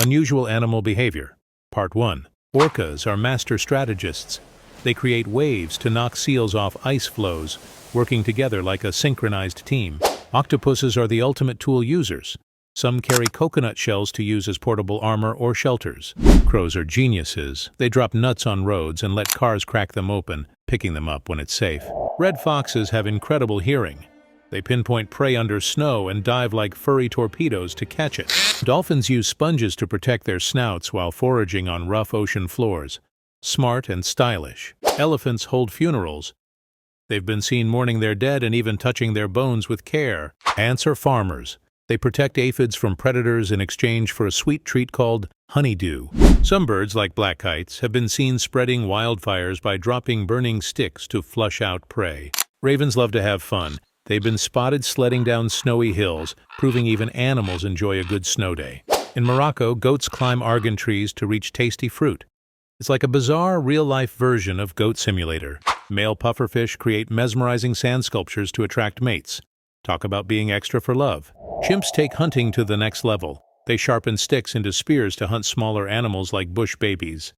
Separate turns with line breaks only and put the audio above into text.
Unusual Animal Behavior. Part 1. Orcas are master strategists. They create waves to knock seals off ice floes, working together like a synchronized team. Octopuses are the ultimate tool users. Some carry coconut shells to use as portable armor or shelters. Crows are geniuses. They drop nuts on roads and let cars crack them open, picking them up when it's safe. Red foxes have incredible hearing. They pinpoint prey under snow and dive like furry torpedoes to catch it. Dolphins use sponges to protect their snouts while foraging on rough ocean floors. Smart and stylish. Elephants hold funerals. They've been seen mourning their dead and even touching their bones with care. Ants are farmers. They protect aphids from predators in exchange for a sweet treat called honeydew. Some birds, like black kites, have been seen spreading wildfires by dropping burning sticks to flush out prey. Ravens love to have fun. They've been spotted sledding down snowy hills, proving even animals enjoy a good snow day. In Morocco, goats climb argan trees to reach tasty fruit. It's like a bizarre, real-life version of Goat Simulator. Male pufferfish create mesmerizing sand sculptures to attract mates. Talk about being extra for love. Chimps take hunting to the next level. They sharpen sticks into spears to hunt smaller animals like bush babies.